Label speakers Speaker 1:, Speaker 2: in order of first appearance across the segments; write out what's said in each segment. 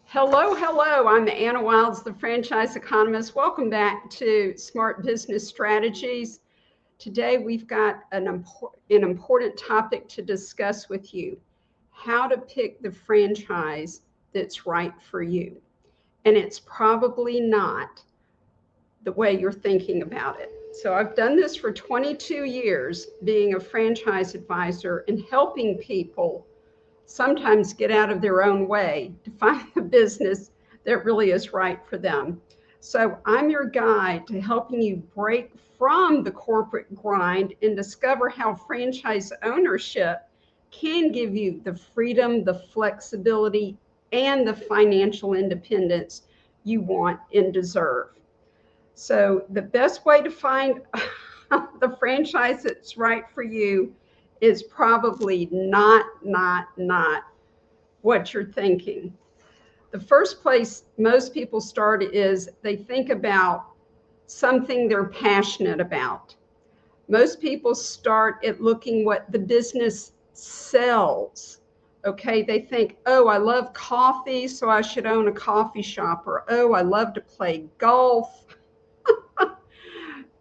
Speaker 1: Hello, hello. I'm Anna Wilds, the franchise economist. Welcome back to Smart Business Strategies. Today, we've got an important topic to discuss with you: how to pick the franchise that's right for you. And it's probably not the way you're thinking about it. So I've done this for 22 years, being a franchise advisor and helping people sometimes get out of their own way to find the business that really is right for them. So I'm your guide to helping you break from the corporate grind and discover how franchise ownership can give you the freedom, the flexibility, and the financial independence you want and deserve. So the best way to find the franchise that's right for you is probably not what you're thinking. The first place most people start is they think about something they're passionate about. Most people start at looking what the business sells. Okay, they think, oh, I love coffee, so I should own a coffee shop, or oh, I love to play golf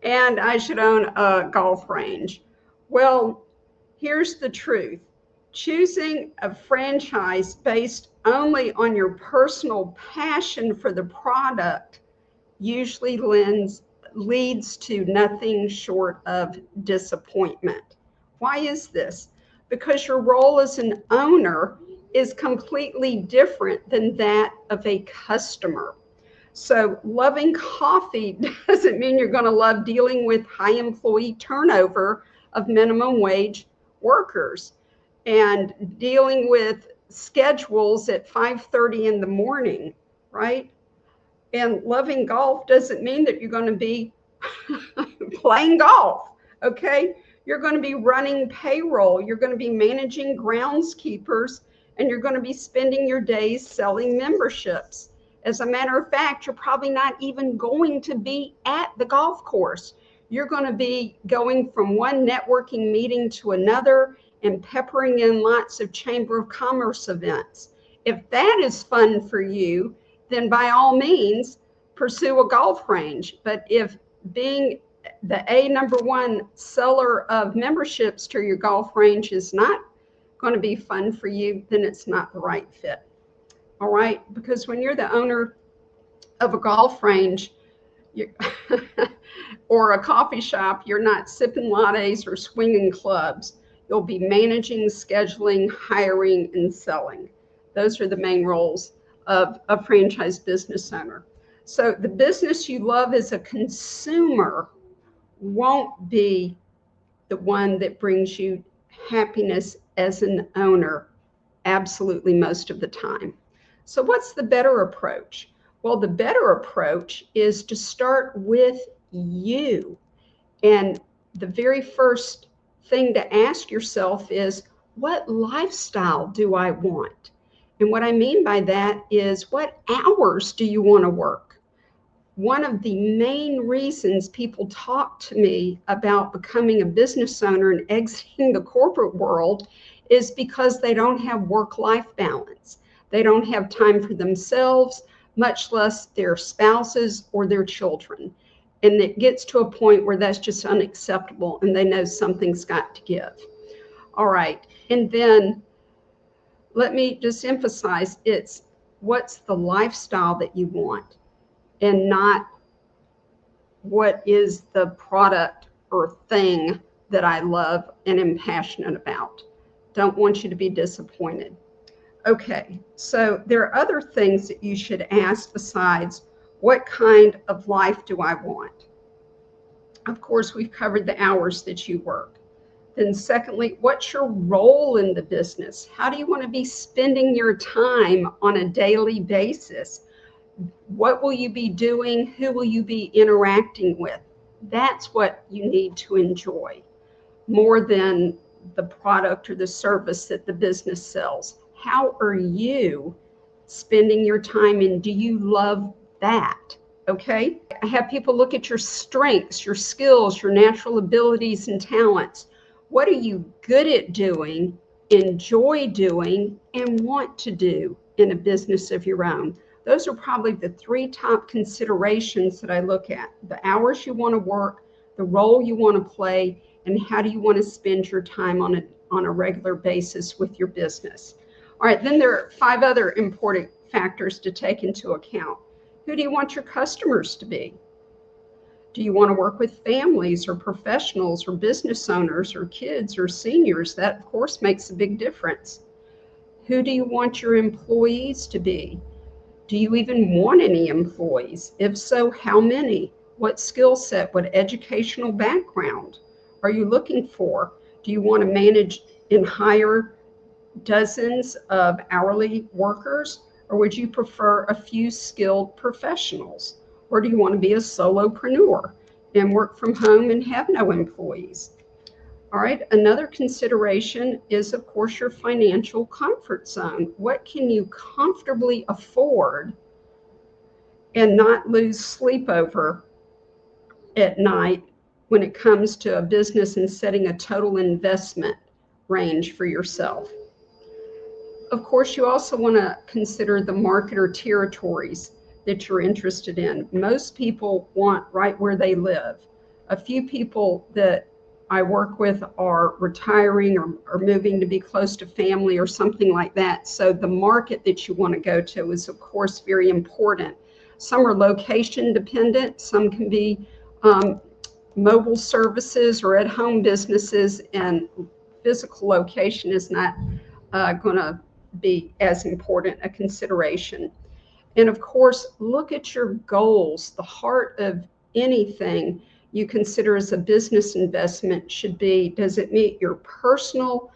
Speaker 1: and I should own a golf range. Well, here's the truth. Choosing a franchise based only on your personal passion for the product usually leads to nothing short of disappointment. Why is this? Because your role as an owner is completely different than that of a customer. So loving coffee doesn't mean you're going to love dealing with high employee turnover of minimum wage workers and dealing with schedules at 5:30 in the morning, right? And loving golf doesn't mean that you're going to be playing golf, okay? You're going to be running payroll, you're going to be managing groundskeepers, and you're going to be spending your days selling memberships. As a matter of fact, you're probably not even going to be at the golf course. You're going to be going from one networking meeting to another and peppering in lots of Chamber of Commerce events. If that is fun for you, then by all means, pursue a golf range. But if being the number one seller of memberships to your golf range is not going to be fun for you, then it's not the right fit. All right, because when you're the owner of a golf range or a coffee shop, you're not sipping lattes or swinging clubs. You'll be managing, scheduling, hiring, and selling. Those are the main roles of a franchise business owner. So the business you love as a consumer won't be the one that brings you happiness as an owner absolutely most of the time. So what's the better approach? Well, the better approach is to start with you. And the very first thing to ask yourself is, what lifestyle do I want? And what I mean by that is, what hours do you want to work? One of the main reasons people talk to me about becoming a business owner and exiting the corporate world is because they don't have work-life balance. They don't have time for themselves, much less their spouses or their children. And it gets to a point where that's just unacceptable and they know something's got to give. All right. And then let me just emphasize, it's what's the lifestyle that you want and not what is the product or thing that I love and am passionate about. Don't want you to be disappointed. Okay, so there are other things that you should ask besides, what kind of life do I want? Of course, we've covered the hours that you work. Then secondly, what's your role in the business? How do you want to be spending your time on a daily basis? What will you be doing? Who will you be interacting with? That's what you need to enjoy more than the product or the service that the business sells. How are you spending your time and do you love that? Okay. I have people look at your strengths, your skills, your natural abilities and talents. What are you good at doing, enjoy doing, and want to do in a business of your own. Those are probably the three top considerations that I look at: the hours you want to work, the role you want to play, and how do you want to spend your time on a regular basis with your business. All right, then there are 5 other important factors to take into account. Who do you want your customers to be? Do you want to work with families or professionals or business owners or kids or seniors? That, of course, makes a big difference. Who do you want your employees to be? Do you even want any employees? If so, how many? What skill set? What educational background are you looking for? Do you want to manage and hire dozens of hourly workers, or would you prefer a few skilled professionals? Or do you want to be a solopreneur and work from home and have no employees? All right, another consideration is, of course, your financial comfort zone. What can you comfortably afford and not lose sleep over at night when it comes to a business and setting a total investment range for yourself? Of course, you also want to consider the market or territories that you're interested in. Most people want right where they live. A few people that I work with are retiring or moving to be close to family or something like that. So the market that you want to go to is, of course, very important. Some are location dependent. Some can be mobile services or at-home businesses, and physical location is not going to be as important a consideration. And of course, look at your goals. The heart of anything you consider as a business investment should be, does it meet your personal,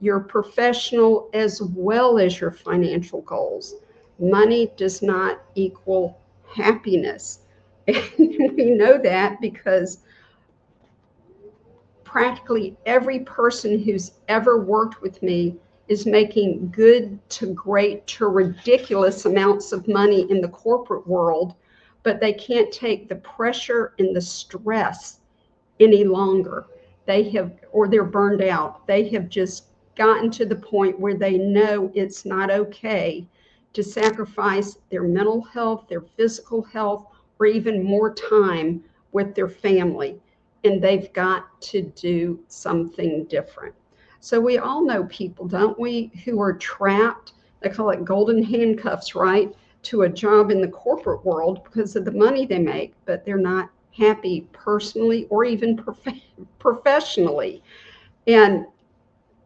Speaker 1: your professional, as well as your financial goals? Money does not equal happiness. And we know that because practically every person who's ever worked with me is making good to great to ridiculous amounts of money in the corporate world, but they can't take the pressure and the stress any longer. They have, or they're burned out. They have just gotten to the point where they know it's not okay to sacrifice their mental health, their physical health, or even more time with their family. And they've got to do something different. So we all know people, don't we, who are trapped, they call it golden handcuffs, right, to a job in the corporate world because of the money they make, but they're not happy personally or even professionally. And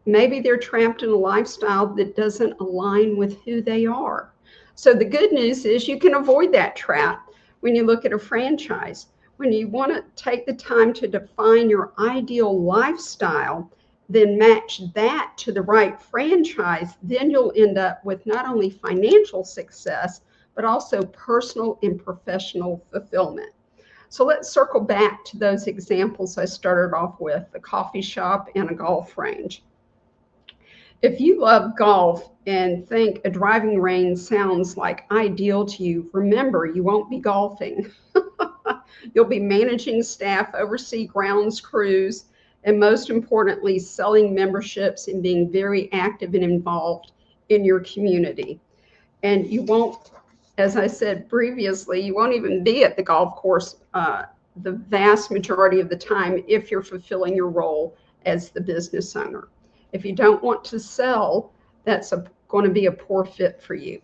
Speaker 1: maybe they're trapped in a lifestyle that doesn't align with who they are. So the good news is you can avoid that trap when you look at a franchise. When you want to take the time to define your ideal lifestyle, then match that to the right franchise, then you'll end up with not only financial success, but also personal and professional fulfillment. So let's circle back to those examples I started off with, the coffee shop and a golf range. If you love golf and think a driving range sounds like ideal to you, remember, you won't be golfing. You'll be managing staff, oversee grounds crews, and most importantly, selling memberships and being very active and involved in your community. And you won't, as I said previously, you won't even be at the golf course the vast majority of the time if you're fulfilling your role as the business owner. If you don't want to sell, that's going to be a poor fit for you.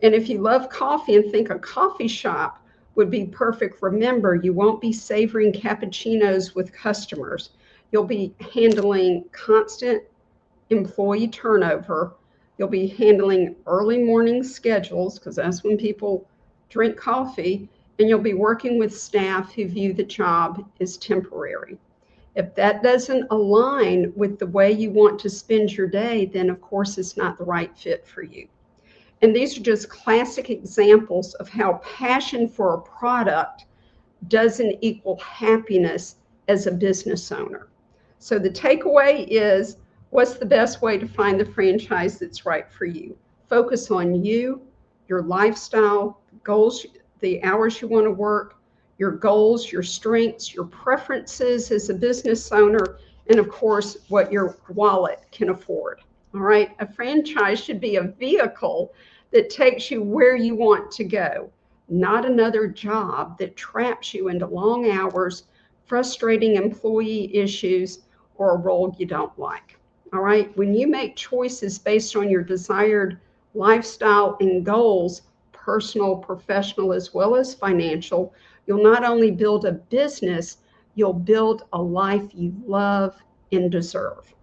Speaker 1: And if you love coffee and think a coffee shop would be perfect, remember, you won't be savoring cappuccinos with customers. You'll be handling constant employee turnover. You'll be handling early morning schedules because that's when people drink coffee, and you'll be working with staff who view the job as temporary. If that doesn't align with the way you want to spend your day, then of course it's not the right fit for you. And these are just classic examples of how passion for a product doesn't equal happiness as a business owner. So the takeaway is, what's the best way to find the franchise that's right for you? Focus on you, your lifestyle, goals, the hours you want to work, your goals, your strengths, your preferences as a business owner, and of course, what your wallet can afford. All right. A franchise should be a vehicle that takes you where you want to go, not another job that traps you into long hours, frustrating employee issues, or a role you don't like. All right. When you make choices based on your desired lifestyle and goals, personal, professional, as well as financial, you'll not only build a business, you'll build a life you love and deserve.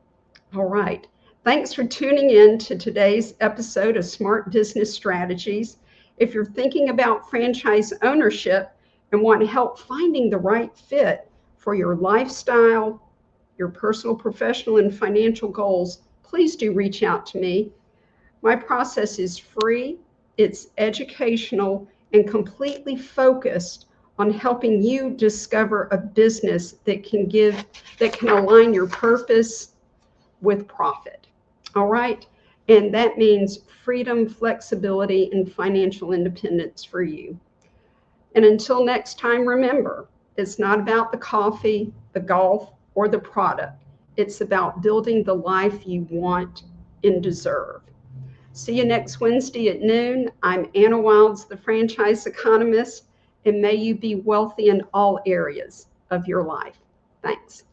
Speaker 1: All right. Thanks for tuning in to today's episode of Smart Business Strategies. If you're thinking about franchise ownership and want help finding the right fit for your lifestyle, your personal, professional, and financial goals, please do reach out to me. My process is free, it's educational, and completely focused on helping you discover a business that can align your purpose with profit. All right. And that means freedom, flexibility, and financial independence for you. And until next time, remember, it's not about the coffee, the golf, or the product. It's about building the life you want and deserve. See you next Wednesday at noon. I'm Anna Wilds, the franchise economist, and may you be wealthy in all areas of your life. Thanks.